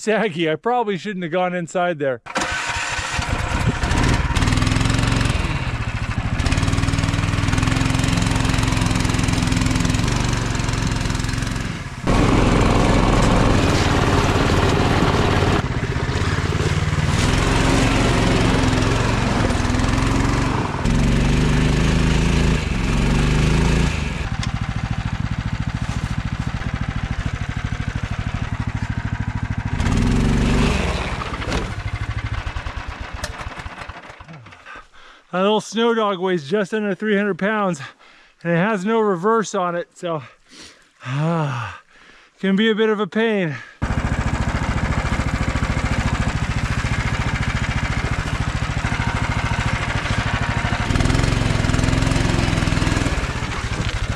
saggy. I probably shouldn't have gone inside there. That little snow dog weighs just under 300 pounds and it has no reverse on it, so can be a bit of a pain.